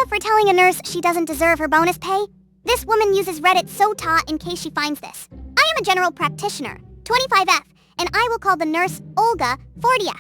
for telling a nurse she doesn't deserve her bonus pay? This woman uses Reddit SOTA in case she finds this. I am a general practitioner, 25F, and I will call the nurse Olga 40F.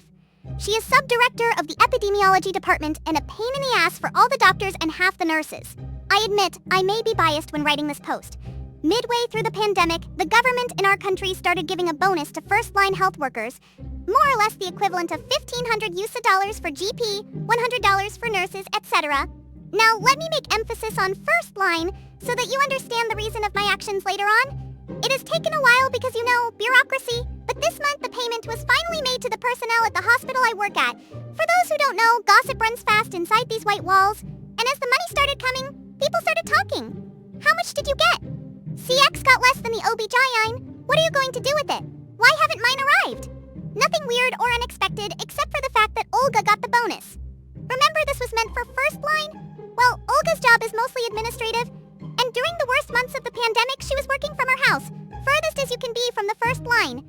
She is sub-director of the epidemiology department and a pain in the ass for all the doctors and half the nurses. I admit I may be biased when writing this post. Midway through the pandemic, the government in our country started giving a bonus to first-line health workers, more or less the equivalent of $1,500 for GP, $100 for nurses, etc. Now, let me make emphasis on first line so that you understand the reason of my actions later on. It has taken a while because, bureaucracy, but this month the payment was finally made to the personnel at the hospital I work at. For those who don't know, gossip runs fast inside these white walls, and as the money started coming, people started talking. How much did you get? CX got less than the OB-GYN. What are you going to do with it? Why haven't mine arrived? Nothing weird or unexpected except for the fact that Olga got the bonus. Remember this was meant for first line? Well, Olga's job is mostly administrative, and during the worst months of the pandemic, she was working from her house, furthest as you can be from the first line.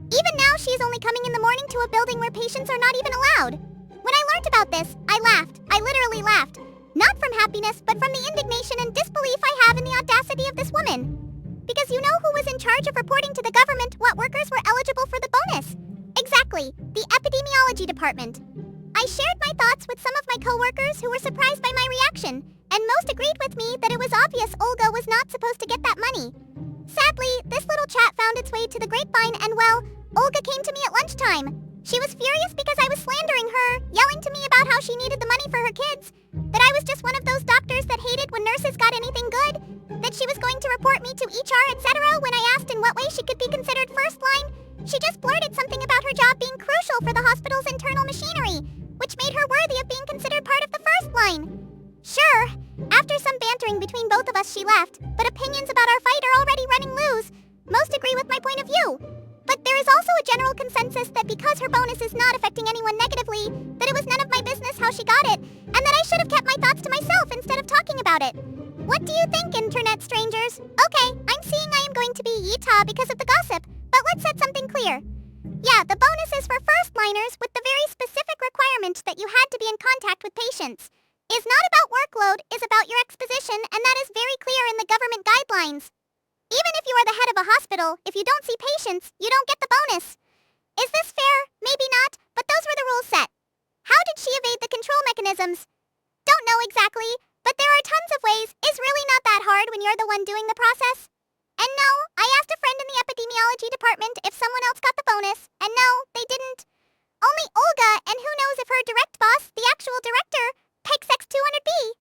Even now, she is only coming in the morning to a building where patients are not even allowed. When I learned about this, I laughed. I literally laughed. Not from happiness, but from the indignation and disbelief I have in the audacity of this woman. Because you know who was in charge of reporting to the government what workers were eligible for the bonus? Exactly, the epidemiology department. I shared my thoughts with some of my coworkers who were surprised by my reaction, and most agreed with me that it was obvious Olga was not supposed to get that money. Sadly, this little chat found its way to the grapevine and, well, Olga came to me at lunchtime. She was furious because I was slandering her, yelling to me about how she needed the money for her kids, that I was just one of those doctors that hated when nurses got anything good, that she was going to report me to HR, etc. When I asked in what way she could be considered first line, she just blurted something about her job being crucial for the hospital's internal machinery, which made her worthy of being considered part of the first line. Sure, after some bantering between both of us she left, but opinions about our fight are already running loose. Most agree with my point of view. But there is also a general consensus that because her bonus is not affecting anyone negatively, that it was none of my business how she got it, and that I should have kept my thoughts to myself instead of talking about it. What do you think, internet strangers? Okay, I'm seeing I am going to be AITA because of the gossip, but let's set something clear. Yeah, the bonus is for first-liners with the very specific requirement that you had to be in contact with patients. Is not about workload, is about your exposition, and that is very clear in the government guidelines. Even if you are the head of a hospital, if you don't see patients, you don't get the bonus. Is this fair? Maybe not, but those were the rules set. How did she evade the control mechanisms? Don't know exactly, but there are tons of ways. Is really not that hard when you're the one doing the process. And no, I asked a friend in the epidemiology department if someone else got the bonus, and no, they didn't. Only Olga, and who knows if her direct boss, the actual director, peg sex 200B.